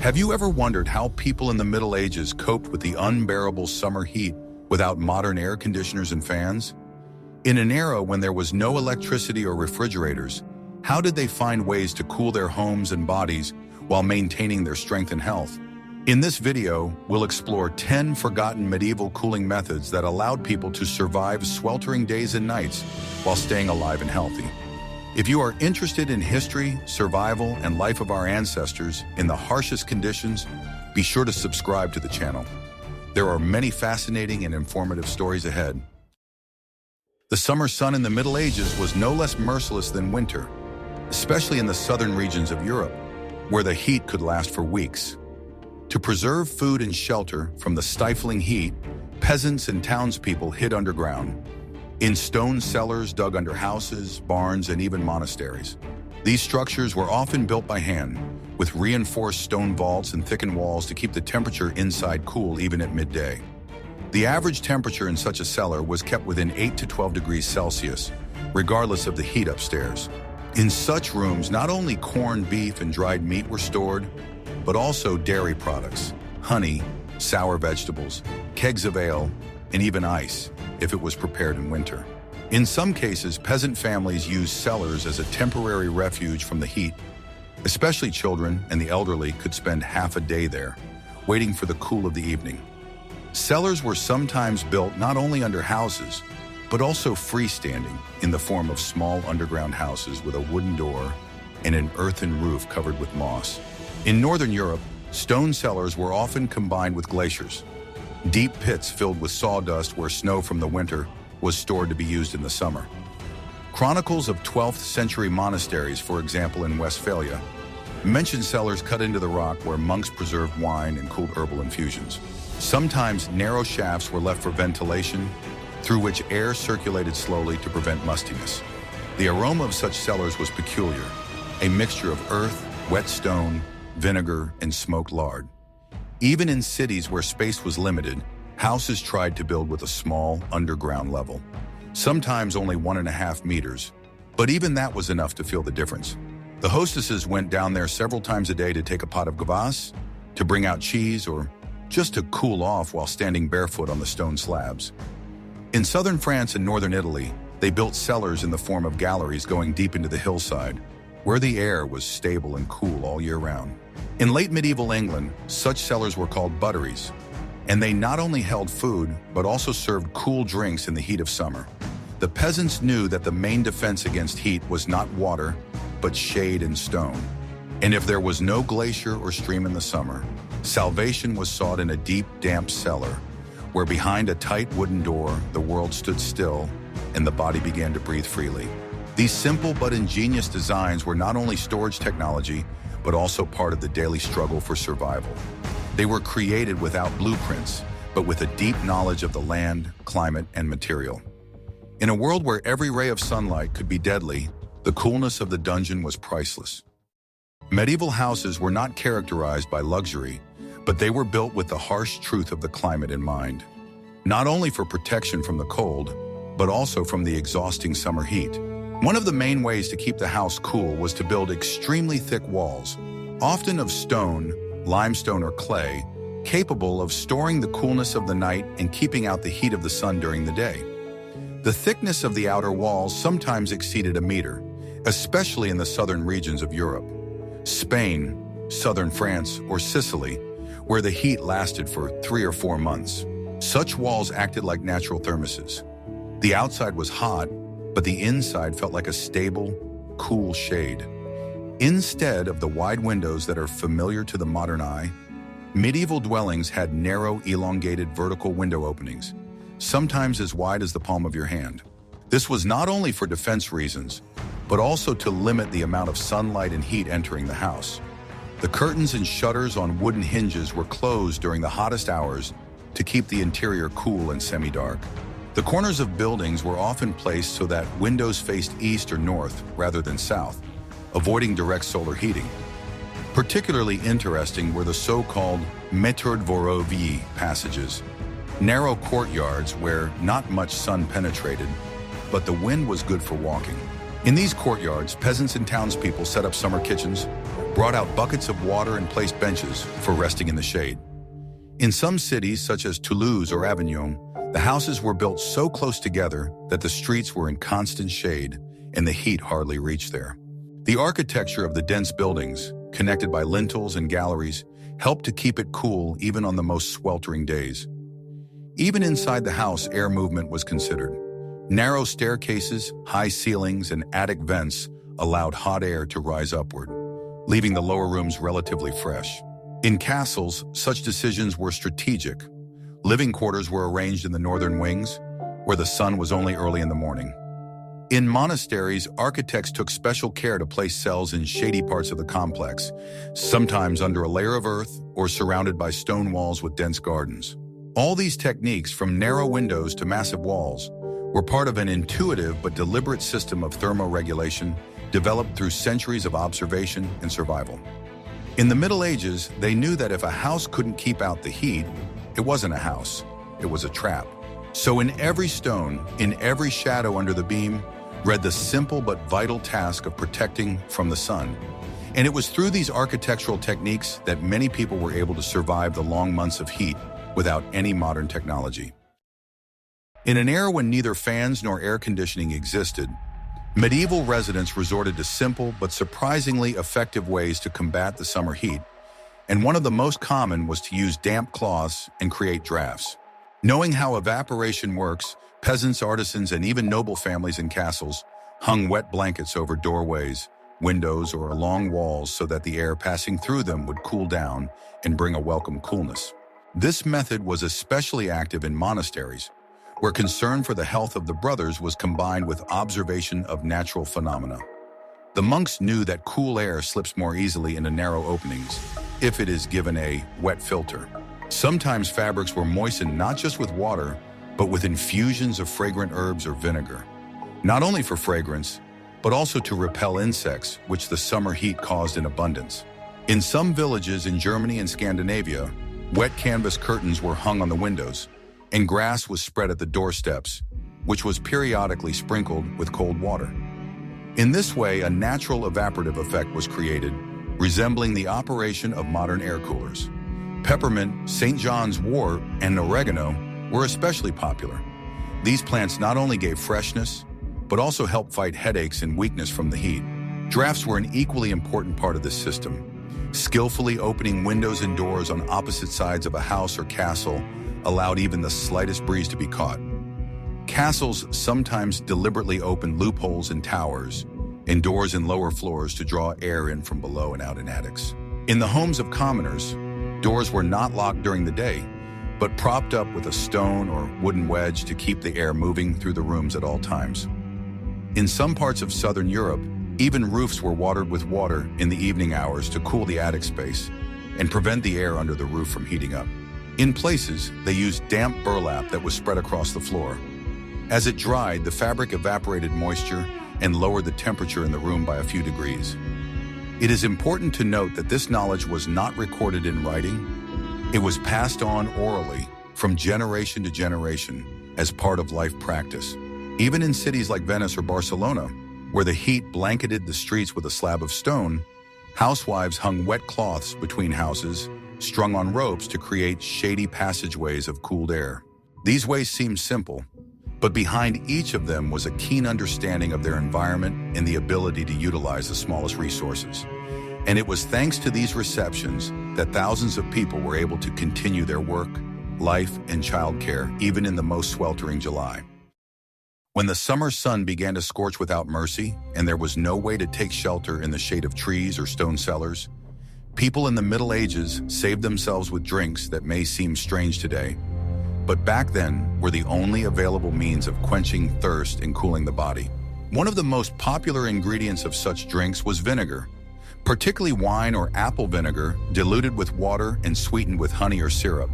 Have you ever wondered how people in the Middle Ages coped with the unbearable summer heat without modern air conditioners and fans? In an era when there was no electricity or refrigerators, how did they find ways to cool their homes and bodies while maintaining their strength and health? In this video, we'll explore 10 forgotten medieval cooling methods that allowed people to survive sweltering days and nights while staying alive and healthy. If you are interested in history, survival, and life of our ancestors in the harshest conditions, be sure to subscribe to the channel. There are many fascinating and informative stories ahead. The summer sun in the Middle Ages was no less merciless than winter, especially in the southern regions of Europe, where the heat could last for weeks. To preserve food and shelter from the stifling heat, peasants and townspeople hid underground, in stone cellars dug under houses, barns, and even monasteries. These structures were often built by hand, with reinforced stone vaults and thickened walls to keep the temperature inside cool even at midday. The average temperature in such a cellar was kept within 8 to 12 degrees Celsius, regardless of the heat upstairs. In such rooms, not only corn, beef, and dried meat were stored, but also dairy products, honey, sour vegetables, kegs of ale, and even ice, if it was prepared in winter. In some cases, peasant families used cellars as a temporary refuge from the heat. Especially children and the elderly could spend half a day there, waiting for the cool of the evening. Cellars were sometimes built not only under houses, but also freestanding in the form of small underground houses with a wooden door and an earthen roof covered with moss. In Northern Europe, stone cellars were often combined with glaciers, deep pits filled with sawdust where snow from the winter was stored to be used in the summer. Chronicles of 12th century monasteries, for example in Westphalia, mention cellars cut into the rock where monks preserved wine and cooled herbal infusions. Sometimes narrow shafts were left for ventilation, through which air circulated slowly to prevent mustiness. The aroma of such cellars was peculiar, a mixture of earth, wet stone, vinegar, and smoked lard. Even in cities where space was limited, houses tried to build with a small underground level, sometimes only 1.5 meters, but even that was enough to feel the difference. The hostesses went down there several times a day to take a pot of kvass, to bring out cheese, or just to cool off while standing barefoot on the stone slabs. In southern France and northern Italy, they built cellars in the form of galleries going deep into the hillside, where the air was stable and cool all year round. In late medieval England, such cellars were called butteries, and they not only held food, but also served cool drinks in the heat of summer. The peasants knew that the main defense against heat was not water, but shade and stone. And if there was no glacier or stream in the summer, salvation was sought in a deep, damp cellar, where behind a tight wooden door, the world stood still and the body began to breathe freely. These simple but ingenious designs were not only storage technology, but also part of the daily struggle for survival. They were created without blueprints, but with a deep knowledge of the land, climate, and material. In a world where every ray of sunlight could be deadly, the coolness of the dungeon was priceless. Medieval houses were not characterized by luxury, but they were built with the harsh truth of the climate in mind, not only for protection from the cold, but also from the exhausting summer heat. One of the main ways to keep the house cool was to build extremely thick walls, often of stone, limestone, or clay, capable of storing the coolness of the night and keeping out the heat of the sun during the day. The thickness of the outer walls sometimes exceeded a meter, especially in the southern regions of Europe. Spain, southern France, or Sicily, where the heat lasted for 3 or 4 months. Such walls acted like natural thermoses. The outside was hot, but the inside felt like a stable, cool shade. Instead of the wide windows that are familiar to the modern eye, medieval dwellings had narrow, elongated vertical window openings, sometimes as wide as the palm of your hand. This was not only for defense reasons, but also to limit the amount of sunlight and heat entering the house. The curtains and shutters on wooden hinges were closed during the hottest hours to keep the interior cool and semi-dark. The corners of buildings were often placed so that windows faced east or north rather than south, avoiding direct solar heating. Particularly interesting were the so-called méthode Vorovie passages, narrow courtyards where not much sun penetrated, but the wind was good for walking. In these courtyards, peasants and townspeople set up summer kitchens, brought out buckets of water and placed benches for resting in the shade. In some cities, such as Toulouse or Avignon, the houses were built so close together that the streets were in constant shade and the heat hardly reached there. The architecture of the dense buildings, connected by lintels and galleries, helped to keep it cool even on the most sweltering days. Even inside the house, air movement was considered. Narrow staircases, high ceilings, and attic vents allowed hot air to rise upward, leaving the lower rooms relatively fresh. In castles, such decisions were strategic. Living quarters were arranged in the northern wings, where the sun was only early in the morning. In monasteries, architects took special care to place cells in shady parts of the complex, sometimes under a layer of earth or surrounded by stone walls with dense gardens. All these techniques, from narrow windows to massive walls, were part of an intuitive but deliberate system of thermoregulation developed through centuries of observation and survival. In the Middle Ages, they knew that if a house couldn't keep out the heat, it wasn't a house, it was a trap. So in every stone, in every shadow under the beam, read the simple but vital task of protecting from the sun. And it was through these architectural techniques that many people were able to survive the long months of heat without any modern technology. In an era when neither fans nor air conditioning existed, medieval residents resorted to simple but surprisingly effective ways to combat the summer heat, and one of the most common was to use damp cloths and create drafts. Knowing how evaporation works, peasants, artisans, and even noble families in castles hung wet blankets over doorways, windows, or along walls so that the air passing through them would cool down and bring a welcome coolness. This method was especially active in monasteries, where concern for the health of the brothers was combined with observation of natural phenomena. The monks knew that cool air slips more easily into narrow openings if it is given a wet filter. Sometimes fabrics were moistened not just with water, but with infusions of fragrant herbs or vinegar, not only for fragrance, but also to repel insects, which the summer heat caused in abundance. In some villages in Germany and Scandinavia, wet canvas curtains were hung on the windows, and grass was spread at the doorsteps, which was periodically sprinkled with cold water. In this way, a natural evaporative effect was created, resembling the operation of modern air coolers. Peppermint, St. John's wort, and oregano were especially popular. These plants not only gave freshness, but also helped fight headaches and weakness from the heat. Drafts were an equally important part of this system. Skillfully opening windows and doors on opposite sides of a house or castle allowed even the slightest breeze to be caught. Castles sometimes deliberately opened loopholes in towers and doors in lower floors to draw air in from below and out in attics. In the homes of commoners, doors were not locked during the day, but propped up with a stone or wooden wedge to keep the air moving through the rooms at all times. In some parts of southern Europe, even roofs were watered with water in the evening hours to cool the attic space and prevent the air under the roof from heating up. In places, they used damp burlap that was spread across the floor. As it dried, the fabric evaporated moisture and lowered the temperature in the room by a few degrees. It is important to note that this knowledge was not recorded in writing. It was passed on orally from generation to generation as part of life practice. Even in cities like Venice or Barcelona, where the heat blanketed the streets with a slab of stone, housewives hung wet cloths between houses, strung on ropes to create shady passageways of cooled air. These ways seemed simple, but behind each of them was a keen understanding of their environment and the ability to utilize the smallest resources. And it was thanks to these receptions that thousands of people were able to continue their work, life, and childcare even in the most sweltering July. When the summer sun began to scorch without mercy and there was no way to take shelter in the shade of trees or stone cellars, people in the Middle Ages saved themselves with drinks that may seem strange today, but back then were the only available means of quenching thirst and cooling the body. One of the most popular ingredients of such drinks was vinegar, particularly wine or apple vinegar diluted with water and sweetened with honey or syrup.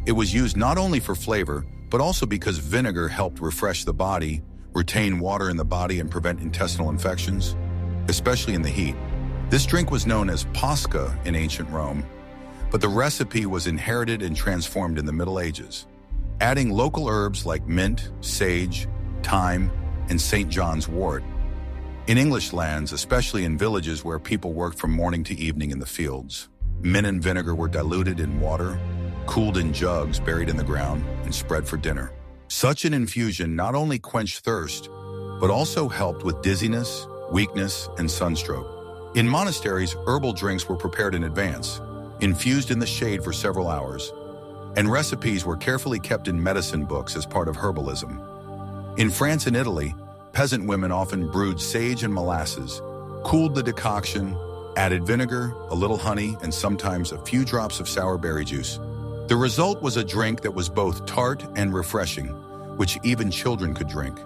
It was used not only for flavor, but also because vinegar helped refresh the body, retain water in the body, and prevent intestinal infections, especially in the heat. This drink was known as Posca in ancient Rome, but the recipe was inherited and transformed in the Middle Ages, adding local herbs like mint, sage, thyme, and St. John's wort. In English lands, especially in villages where people worked from morning to evening in the fields, mint and vinegar were diluted in water, cooled in jugs buried in the ground, and spread for dinner. Such an infusion not only quenched thirst, but also helped with dizziness, weakness, and sunstroke. In monasteries, herbal drinks were prepared in advance, infused in the shade for several hours, and recipes were carefully kept in medicine books as part of herbalism. In France and Italy, peasant women often brewed sage and molasses, cooled the decoction, added vinegar, a little honey, and sometimes a few drops of sour berry juice. The result was a drink that was both tart and refreshing, which even children could drink.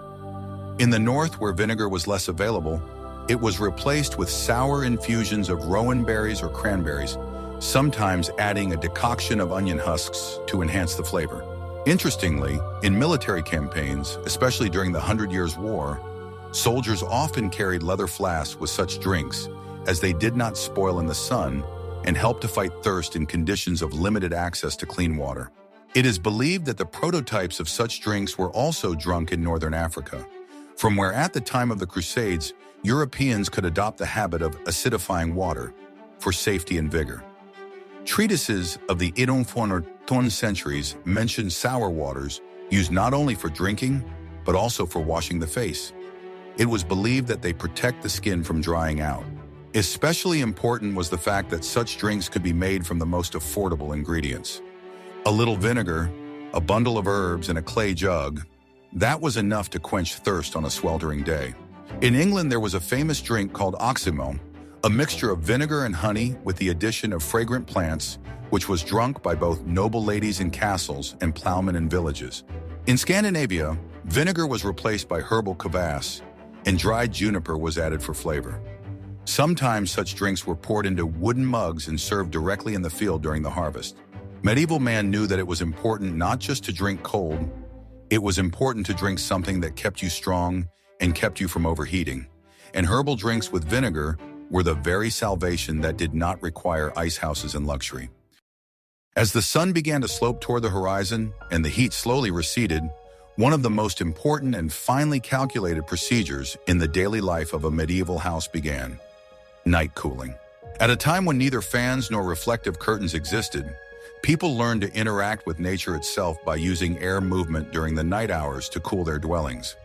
In the north, where vinegar was less available, it was replaced with sour infusions of rowan berries or cranberries, sometimes adding a decoction of onion husks to enhance the flavor. Interestingly, in military campaigns, especially during the 100 Years' War, soldiers often carried leather flasks with such drinks, as they did not spoil in the sun and helped to fight thirst in conditions of limited access to clean water. It is believed that the prototypes of such drinks were also drunk in northern Africa, from where at the time of the Crusades, Europeans could adopt the habit of acidifying water for safety and vigor. Treatises of the 11th centuries mention sour waters used not only for drinking, but also for washing the face. It was believed that they protect the skin from drying out. Especially important was the fact that such drinks could be made from the most affordable ingredients. A little vinegar, a bundle of herbs, and a clay jug, that was enough to quench thirst on a sweltering day. In England, there was a famous drink called oxymel, a mixture of vinegar and honey with the addition of fragrant plants, which was drunk by both noble ladies in castles and plowmen in villages. In Scandinavia, vinegar was replaced by herbal kvass, and dried juniper was added for flavor. Sometimes such drinks were poured into wooden mugs and served directly in the field during the harvest. Medieval man knew that it was important not just to drink cold, it was important to drink something that kept you strong and kept you from overheating. And herbal drinks with vinegar were the very salvation that did not require ice houses and luxury. As the sun began to slope toward the horizon and the heat slowly receded, one of the most important and finely calculated procedures in the daily life of a medieval house began: night cooling. At a time when neither fans nor reflective curtains existed, people learned to interact with nature itself by using air movement during the night hours to cool their dwellings.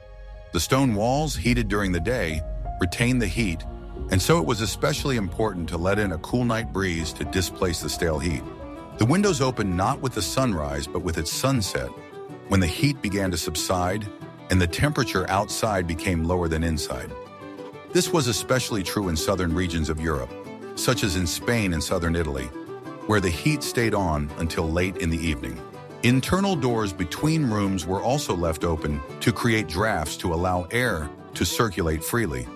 The stone walls, heated during the day, retained the heat, and so it was especially important to let in a cool night breeze to displace the stale heat. The windows opened not with the sunrise, but with its sunset, when the heat began to subside and the temperature outside became lower than inside. This was especially true in southern regions of Europe, such as in Spain and southern Italy, where the heat stayed on until late in the evening. Internal doors between rooms were also left open to create drafts to allow air to circulate freely.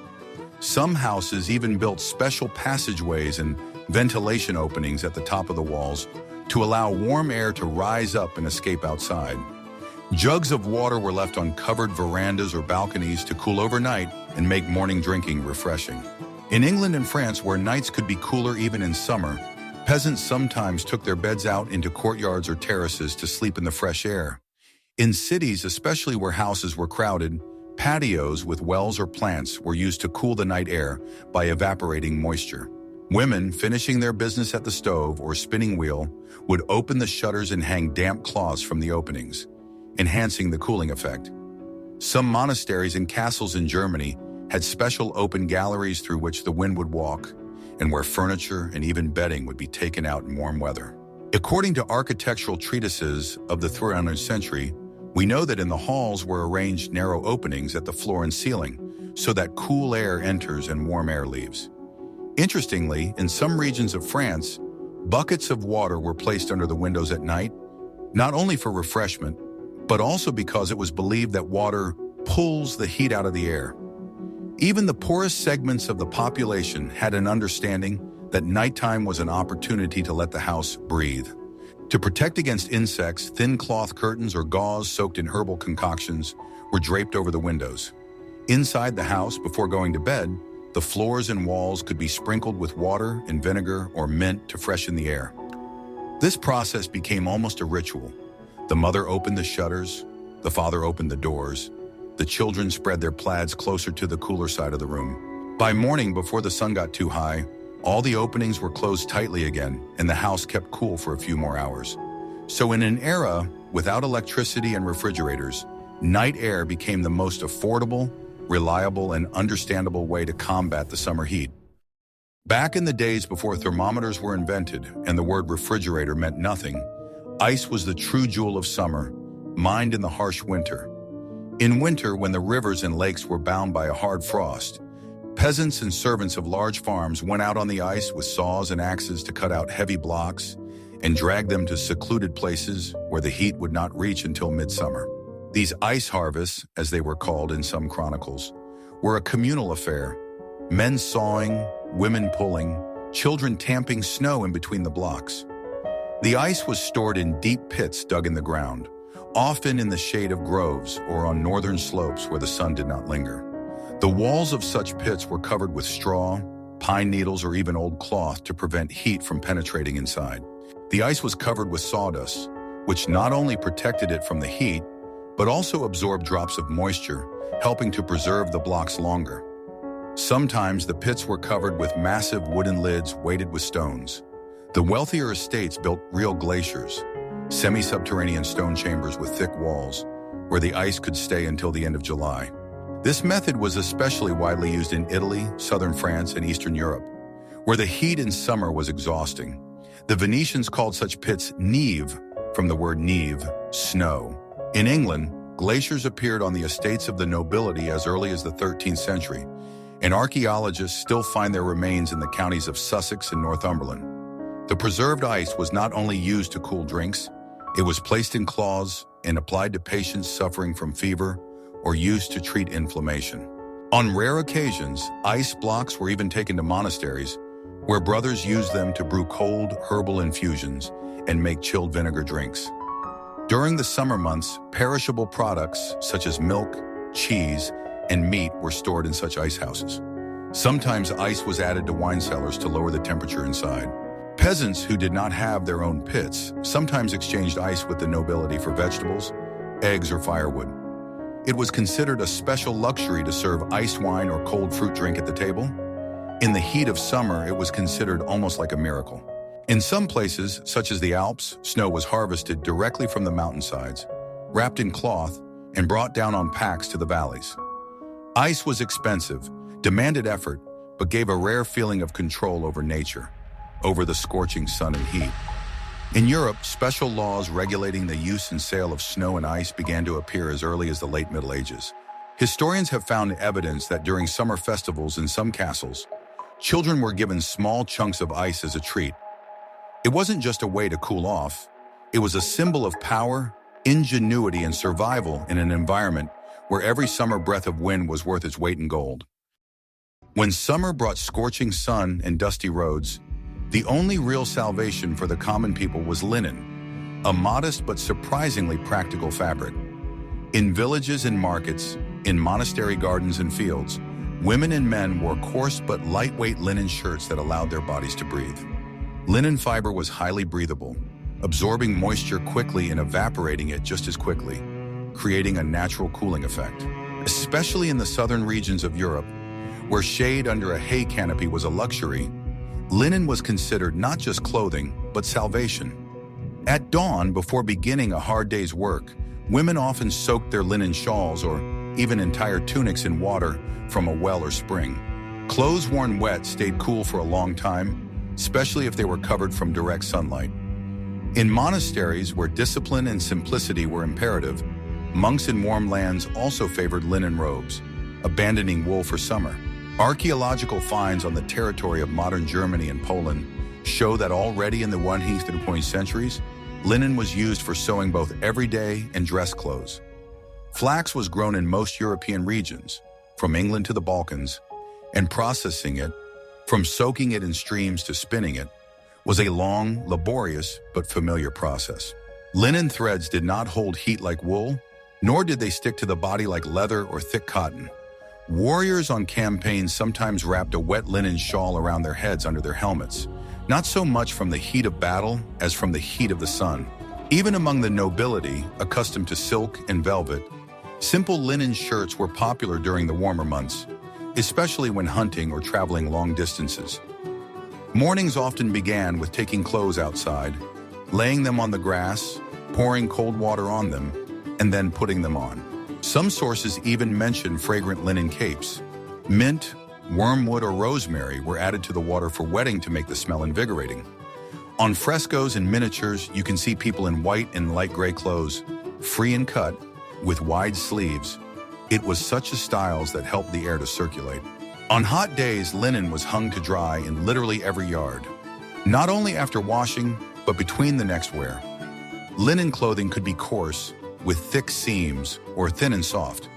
Some houses even built special passageways and ventilation openings at the top of the walls to allow warm air to rise up and escape outside. Jugs of water were left on covered verandas or balconies to cool overnight and make morning drinking refreshing. In England and France, where nights could be cooler even in summer, peasants sometimes took their beds out into courtyards or terraces to sleep in the fresh air. In cities, especially where houses were crowded, patios with wells or plants were used to cool the night air by evaporating moisture. Women, finishing their business at the stove or spinning wheel, would open the shutters and hang damp cloths from the openings, enhancing the cooling effect. Some monasteries and castles in Germany had special open galleries through which the wind would walk, and where furniture and even bedding would be taken out in warm weather. According to architectural treatises of the 300th century, we know that in the halls were arranged narrow openings at the floor and ceiling so that cool air enters and warm air leaves. Interestingly, in some regions of France, buckets of water were placed under the windows at night, not only for refreshment, but also because it was believed that water pulls the heat out of the air. Even the poorest segments of the population had an understanding that nighttime was an opportunity to let the house breathe. To protect against insects, thin cloth curtains or gauze soaked in herbal concoctions were draped over the windows. Inside the house, before going to bed, the floors and walls could be sprinkled with water and vinegar or mint to freshen the air. This process became almost a ritual. The mother opened the shutters, the father opened the doors, the children spread their plaids closer to the cooler side of the room, By morning, before the sun got too high, all the openings were closed tightly again, and the house kept cool for a few more hours. So in an era without electricity and refrigerators, night air became the most affordable, reliable, and understandable way to combat the summer heat. Back in the days before thermometers were invented and the word refrigerator meant nothing, ice was the true jewel of summer, mined in the harsh winter. In winter, when the rivers and lakes were bound by a hard frost, peasants and servants of large farms went out on the ice with saws and axes to cut out heavy blocks and drag them to secluded places where the heat would not reach until midsummer. These ice harvests, as they were called in some chronicles, were a communal affair. Men sawing, women pulling, children tamping snow in between the blocks. The ice was stored in deep pits dug in the ground, often in the shade of groves or on northern slopes where the sun did not linger. The walls of such pits were covered with straw, pine needles, or even old cloth to prevent heat from penetrating inside. The ice was covered with sawdust, which not only protected it from the heat, but also absorbed drops of moisture, helping to preserve the blocks longer. Sometimes the pits were covered with massive wooden lids weighted with stones. The wealthier estates built real glaciers, semi-subterranean stone chambers with thick walls, where the ice could stay until the end of July. This method was especially widely used in Italy, southern France, and Eastern Europe, where the heat in summer was exhausting. The Venetians called such pits neve, from the word neve, snow. In England, glaciers appeared on the estates of the nobility as early as the 13th century, and archaeologists still find their remains in the counties of Sussex and Northumberland. The preserved ice was not only used to cool drinks, it was placed in cloths and applied to patients suffering from fever or used to treat inflammation. On rare occasions, ice blocks were even taken to monasteries, where brothers used them to brew cold herbal infusions and make chilled vinegar drinks. During the summer months, perishable products such as milk, cheese, and meat were stored in such ice houses. Sometimes ice was added to wine cellars to lower the temperature inside. Peasants who did not have their own pits sometimes exchanged ice with the nobility for vegetables, eggs, or firewood. It was considered a special luxury to serve iced wine or cold fruit drink at the table. In the heat of summer, it was considered almost like a miracle. In some places, such as the Alps, snow was harvested directly from the mountainsides, wrapped in cloth, and brought down on packs to the valleys. Ice was expensive, demanded effort, but gave a rare feeling of control over nature, over the scorching sun and heat. In Europe, special laws regulating the use and sale of snow and ice began to appear as early as the late Middle Ages. Historians have found evidence that during summer festivals in some castles, children were given small chunks of ice as a treat. It wasn't just a way to cool off, it was a symbol of power, ingenuity, and survival in an environment where every summer breath of wind was worth its weight in gold. When summer brought scorching sun and dusty roads, the only real salvation for the common people was linen, a modest but surprisingly practical fabric. In villages and markets, in monastery gardens and fields, women and men wore coarse but lightweight linen shirts that allowed their bodies to breathe. Linen fiber was highly breathable, absorbing moisture quickly and evaporating it just as quickly, creating a natural cooling effect. Especially in the southern regions of Europe, where shade under a hay canopy was a luxury, linen was considered not just clothing, but salvation. At dawn, before beginning a hard day's work, women often soaked their linen shawls or even entire tunics in water from a well or spring. Clothes worn wet stayed cool for a long time, especially if they were covered from direct sunlight. In monasteries where discipline and simplicity were imperative, monks in warm lands also favored linen robes, abandoning wool for summer. Archaeological finds on the territory of modern Germany and Poland show that already in the 1st centuries, linen was used for sewing both everyday and dress clothes. Flax was grown in most European regions, from England to the Balkans, and processing it, from soaking it in streams to spinning it, was a long, laborious, but familiar process. Linen threads did not hold heat like wool, nor did they stick to the body like leather or thick cotton. Warriors on campaigns sometimes wrapped a wet linen shawl around their heads under their helmets, not so much from the heat of battle as from the heat of the sun. Even among the nobility, accustomed to silk and velvet, simple linen shirts were popular during the warmer months, especially when hunting or traveling long distances. Mornings often began with taking clothes outside, laying them on the grass, pouring cold water on them, and then putting them on. Some sources even mention fragrant linen capes. Mint, wormwood, or rosemary were added to the water for wetting to make the smell invigorating. On frescoes and miniatures, you can see people in white and light gray clothes, free and cut, with wide sleeves. It was such a styles that helped the air to circulate. On hot days, linen was hung to dry in literally every yard. Not only after washing, but between the next wear. Linen clothing could be coarse, with thick seams, or thin and soft.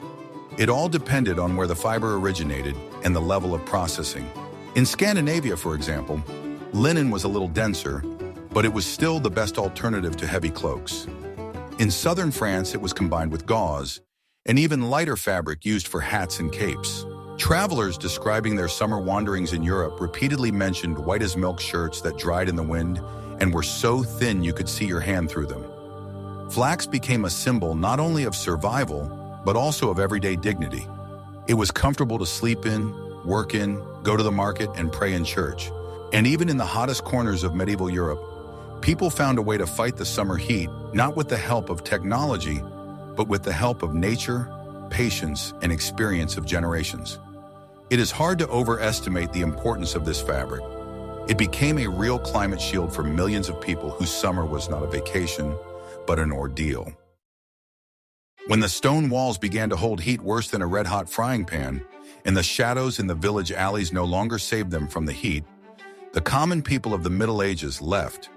It all depended on where the fiber originated and the level of processing. In Scandinavia, for example, linen was a little denser, but it was still the best alternative to heavy cloaks. In southern France, it was combined with gauze, and even lighter fabric used for hats and capes. Travelers describing their summer wanderings in Europe repeatedly mentioned white-as-milk shirts that dried in the wind and were so thin you could see your hand through them. Flax became a symbol not only of survival, but also of everyday dignity. It was comfortable to sleep in, work in, go to the market, and pray in church. And even in the hottest corners of medieval Europe, people found a way to fight the summer heat, not with the help of technology, but with the help of nature, patience, and experience of generations. It is hard to overestimate the importance of this fabric. It became a real climate shield for millions of people whose summer was not a vacation, but an ordeal. When the stone walls began to hold heat worse than a red-hot frying pan, and the shadows in the village alleys no longer saved them from the heat, the common people of the Middle Ages left,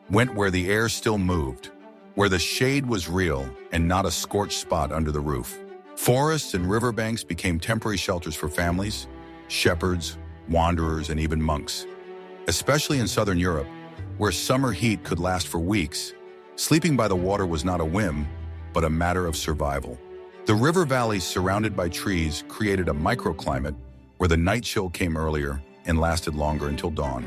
went where the air still moved, where the shade was real and not a scorched spot under the roof. Forests and riverbanks became temporary shelters for families, shepherds, wanderers, and even monks. Especially in southern Europe, where summer heat could last for weeks, sleeping by the water was not a whim, but a matter of survival. The river valleys surrounded by trees created a microclimate where the night chill came earlier and lasted longer until dawn.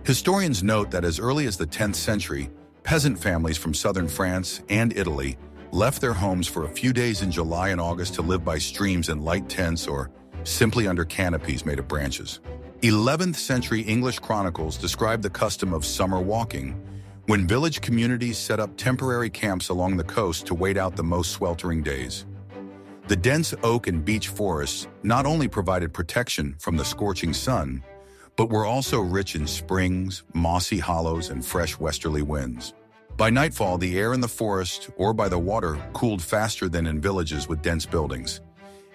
Historians note that as early as the 10th century, peasant families from southern France and Italy left their homes for a few days in July and August to live by streams in light tents or simply under canopies made of branches. 11th century English chronicles describe the custom of summer walking, when village communities set up temporary camps along the coast to wait out the most sweltering days. The dense oak and beech forests not only provided protection from the scorching sun, but were also rich in springs, mossy hollows, and fresh westerly winds. By nightfall, the air in the forest or by the water cooled faster than in villages with dense buildings,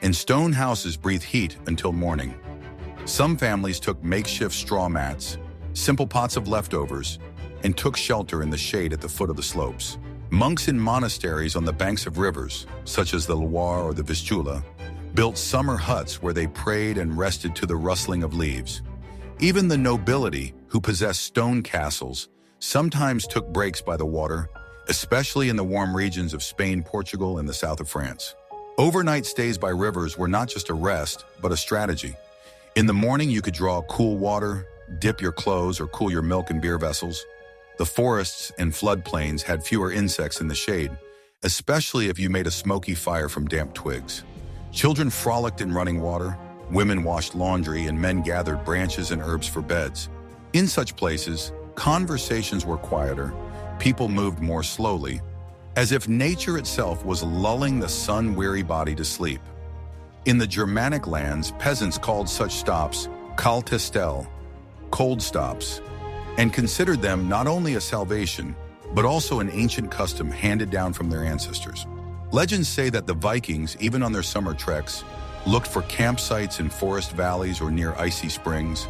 and stone houses breathed heat until morning. Some families took makeshift straw mats, simple pots of leftovers, and took shelter in the shade at the foot of the slopes. Monks in monasteries on the banks of rivers, such as the Loire or the Vistula, built summer huts where they prayed and rested to the rustling of leaves. Even the nobility, who possessed stone castles, sometimes took breaks by the water, especially in the warm regions of Spain, Portugal, and the south of France. Overnight stays by rivers were not just a rest, but a strategy. In the morning, you could draw cool water, dip your clothes, or cool your milk in beer vessels. The forests and floodplains had fewer insects in the shade, especially if you made a smoky fire from damp twigs. Children frolicked in running water, women washed laundry, and men gathered branches and herbs for beds. In such places, conversations were quieter, people moved more slowly, as if nature itself was lulling the sun-weary body to sleep. In the Germanic lands, peasants called such stops kaltestel, cold stops, and considered them not only a salvation, but also an ancient custom handed down from their ancestors. Legends say that the Vikings, even on their summer treks, looked for campsites in forest valleys or near icy springs.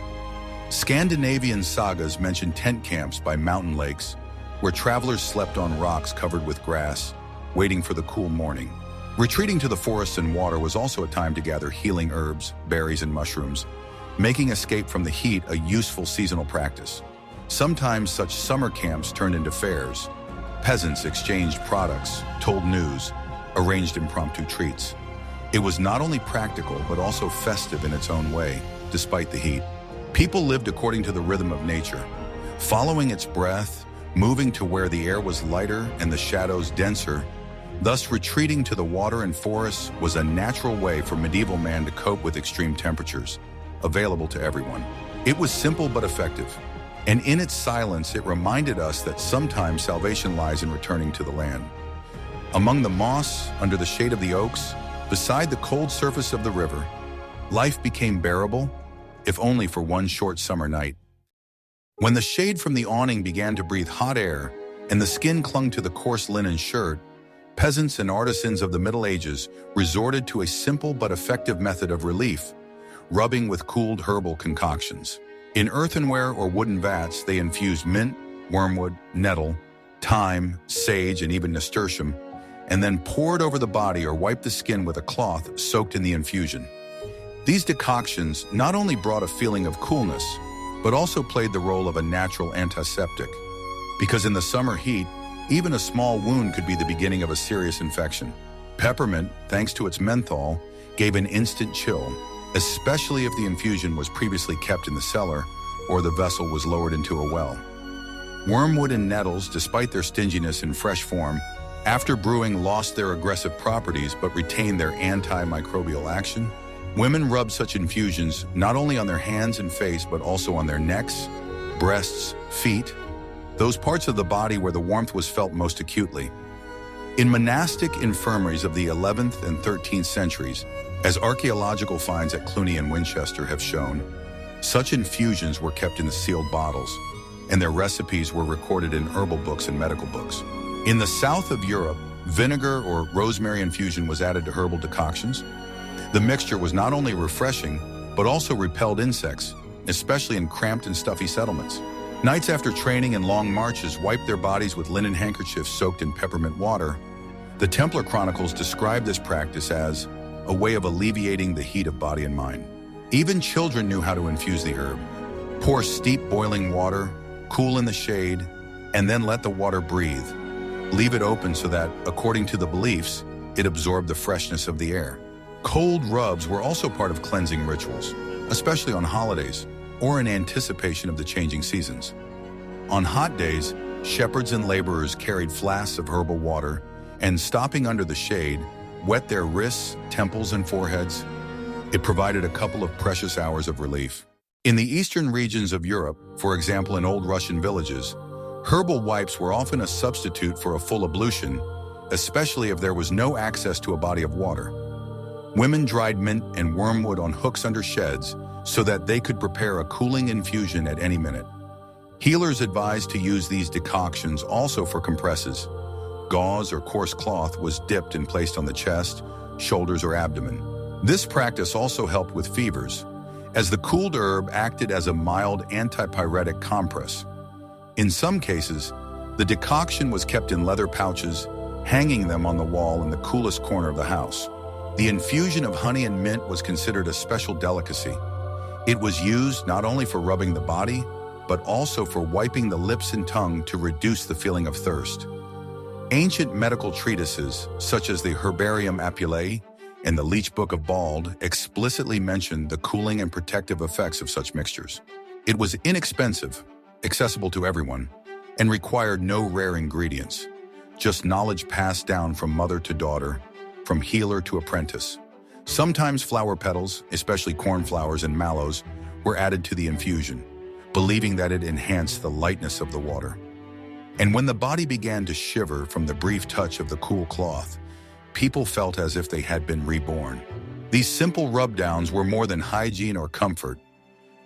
Scandinavian sagas mention tent camps by mountain lakes, where travelers slept on rocks covered with grass, waiting for the cool morning. Retreating to the forests and water was also a time to gather healing herbs, berries, and mushrooms, making escape from the heat a useful seasonal practice. Sometimes such summer camps turned into fairs. Peasants exchanged products, told news, arranged impromptu treats. It was not only practical, but also festive in its own way, despite the heat. People lived according to the rhythm of nature, following its breath, moving to where the air was lighter and the shadows denser, Thus, retreating to the water and forests was a natural way for medieval man to cope with extreme temperatures, available to everyone. It was simple but effective, and in its silence, it reminded us that sometimes salvation lies in returning to the land. Among the moss, under the shade of the oaks, beside the cold surface of the river, life became bearable, if only for one short summer night. When the shade from the awning began to breathe hot air and the skin clung to the coarse linen shirt, peasants and artisans of the Middle Ages resorted to a simple but effective method of relief, rubbing with cooled herbal concoctions. In earthenware or wooden vats, they infused mint, wormwood, nettle, thyme, sage, and even nasturtium, and then poured over the body or wiped the skin with a cloth soaked in the infusion. These decoctions not only brought a feeling of coolness, but also played the role of a natural antiseptic, because in the summer heat, even a small wound could be the beginning of a serious infection. Peppermint, thanks to its menthol, gave an instant chill, especially if the infusion was previously kept in the cellar or the vessel was lowered into a well. Wormwood and nettles, despite their stinginess in fresh form, after brewing lost their aggressive properties but retained their antimicrobial action. Women rubbed such infusions not only on their hands and face but also on their necks, breasts, feet, those parts of the body where the warmth was felt most acutely. In monastic infirmaries of the 11th and 13th centuries, as archaeological finds at Cluny and Winchester have shown, such infusions were kept in sealed bottles, and their recipes were recorded in herbal books and medical books. In the south of Europe, vinegar or rosemary infusion was added to herbal decoctions. The mixture was not only refreshing, but also repelled insects, especially in cramped and stuffy settlements. Knights after training and long marches wiped their bodies with linen handkerchiefs soaked in peppermint water. The Templar chronicles describe this practice as a way of alleviating the heat of body and mind. Even children knew how to infuse the herb. Pour steep boiling water, cool in the shade, and then let the water breathe. Leave it open so that, according to the beliefs, it absorbed the freshness of the air. Cold rubs were also part of cleansing rituals, especially on holidays or in anticipation of the changing seasons. On hot days, shepherds and laborers carried flasks of herbal water and, stopping under the shade, wet their wrists, temples, and foreheads. It provided a couple of precious hours of relief. In the eastern regions of Europe, for example in old Russian villages, herbal wipes were often a substitute for a full ablution, especially if there was no access to a body of water. Women dried mint and wormwood on hooks under sheds so that they could prepare a cooling infusion at any minute. Healers advised to use these decoctions also for compresses. Gauze or coarse cloth was dipped and placed on the chest, shoulders, or abdomen. This practice also helped with fevers, as the cooled herb acted as a mild antipyretic compress. In some cases, the decoction was kept in leather pouches, hanging them on the wall in the coolest corner of the house. The infusion of honey and mint was considered a special delicacy. It was used not only for rubbing the body, but also for wiping the lips and tongue to reduce the feeling of thirst. Ancient medical treatises, such as the Herbarium Apulae and the Leech Book of Bald, explicitly mentioned the cooling and protective effects of such mixtures. It was inexpensive, accessible to everyone, and required no rare ingredients, just knowledge passed down from mother to daughter, from healer to apprentice. Sometimes flower petals, especially cornflowers and mallows, were added to the infusion, believing that it enhanced the lightness of the water. And when the body began to shiver from the brief touch of the cool cloth, people felt as if they had been reborn. These simple rub-downs were more than hygiene or comfort.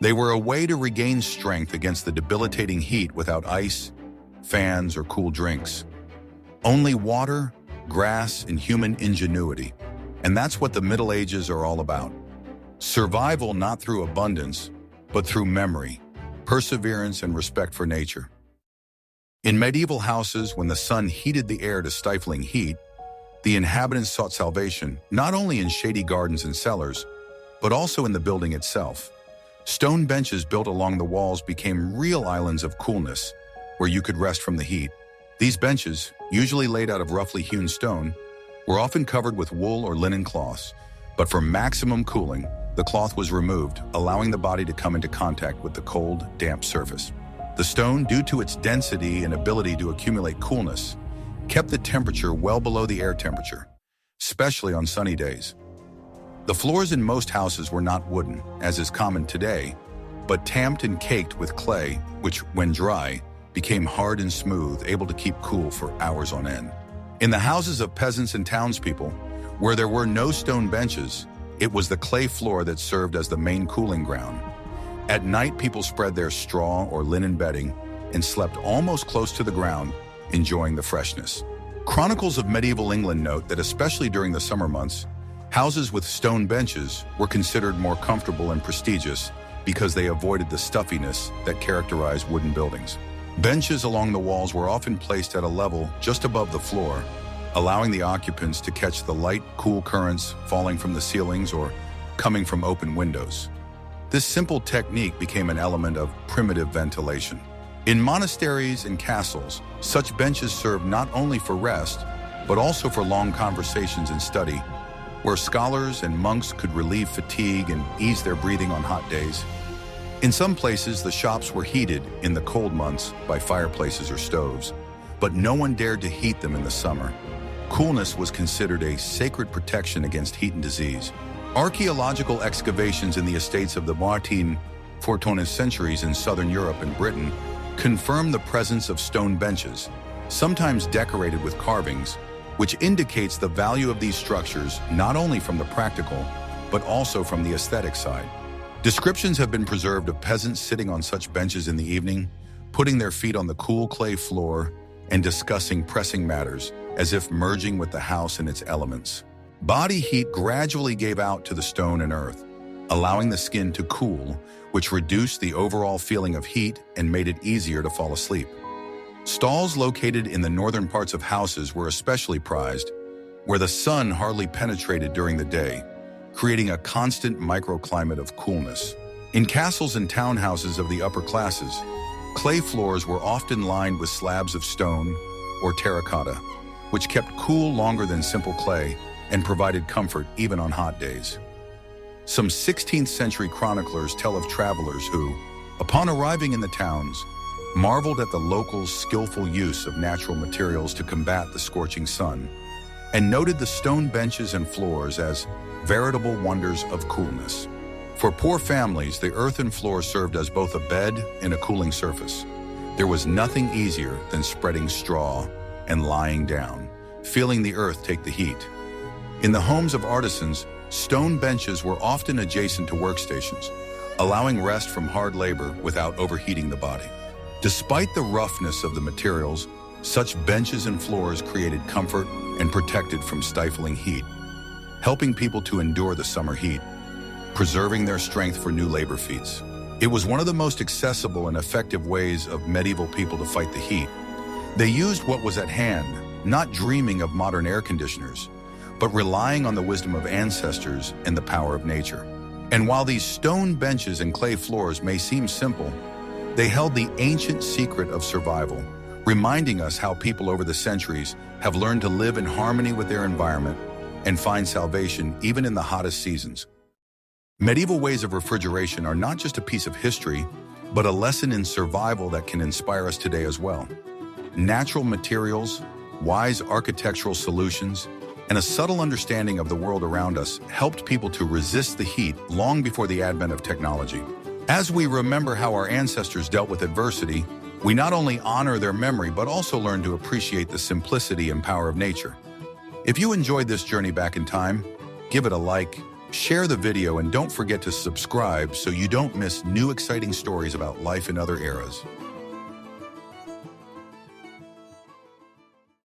They were a way to regain strength against the debilitating heat without ice, fans, or cool drinks. Only water, grass, and human ingenuity. And that's what the Middle Ages are all about. Survival not through abundance, but through memory, perseverance, and respect for nature. In medieval houses, when the sun heated the air to stifling heat, the inhabitants sought salvation not only in shady gardens and cellars, but also in the building itself. Stone benches built along the walls became real islands of coolness, where you could rest from the heat. These benches, usually laid out of roughly hewn stone, were often covered with wool or linen cloths, but for maximum cooling, the cloth was removed, allowing the body to come into contact with the cold, damp surface. The stone, due to its density and ability to accumulate coolness, kept the temperature well below the air temperature, especially on sunny days. The floors in most houses were not wooden, as is common today, but tamped and caked with clay, which, when dry, became hard and smooth, able to keep cool for hours on end. In the houses of peasants and townspeople, where there were no stone benches, it was the clay floor that served as the main cooling ground. At night, people spread their straw or linen bedding and slept almost close to the ground, enjoying the freshness. Chronicles of medieval England note that especially during the summer months, houses with stone benches were considered more comfortable and prestigious because they avoided the stuffiness that characterized wooden buildings. Benches along the walls were often placed at a level just above the floor, allowing the occupants to catch the light, cool currents falling from the ceilings or coming from open windows. This simple technique became an element of primitive ventilation. In monasteries and castles, such benches served not only for rest, but also for long conversations and study, where scholars and monks could relieve fatigue and ease their breathing on hot days. In some places, the shops were heated in the cold months by fireplaces or stoves, but no one dared to heat them in the summer. Coolness was considered a sacred protection against heat and disease. Archaeological excavations in the estates of the Martin 14th centuries in southern Europe and Britain confirm the presence of stone benches, sometimes decorated with carvings, which indicates the value of these structures not only from the practical, but also from the aesthetic side. Descriptions have been preserved of peasants sitting on such benches in the evening, putting their feet on the cool clay floor and discussing pressing matters, as if merging with the house and its elements. Body heat gradually gave out to the stone and earth, allowing the skin to cool, which reduced the overall feeling of heat and made it easier to fall asleep. Stalls located in the northern parts of houses were especially prized, where the sun hardly penetrated during the day, creating a constant microclimate of coolness. In castles and townhouses of the upper classes, clay floors were often lined with slabs of stone or terracotta, which kept cool longer than simple clay and provided comfort even on hot days. Some 16th century chroniclers tell of travelers who, upon arriving in the towns, marveled at the locals' skillful use of natural materials to combat the scorching sun, and noted the stone benches and floors as veritable wonders of coolness. For poor families, the earthen floor served as both a bed and a cooling surface. There was nothing easier than spreading straw and lying down, feeling the earth take the heat. In the homes of artisans, stone benches were often adjacent to workstations, allowing rest from hard labor without overheating the body. Despite the roughness of the materials, such benches and floors created comfort and protected from stifling heat, helping people to endure the summer heat, preserving their strength for new labor feats. It was one of the most accessible and effective ways of medieval people to fight the heat. They used what was at hand, not dreaming of modern air conditioners, but relying on the wisdom of ancestors and the power of nature. And while these stone benches and clay floors may seem simple, they held the ancient secret of survival, reminding us how people over the centuries have learned to live in harmony with their environment and find salvation even in the hottest seasons. Medieval ways of refrigeration are not just a piece of history, but a lesson in survival that can inspire us today as well. Natural materials, wise architectural solutions, and a subtle understanding of the world around us helped people to resist the heat long before the advent of technology. As we remember how our ancestors dealt with adversity, we not only honor their memory, but also learn to appreciate the simplicity and power of nature. If you enjoyed this journey back in time, give it a like, share the video, and don't forget to subscribe so you don't miss new exciting stories about life in other eras.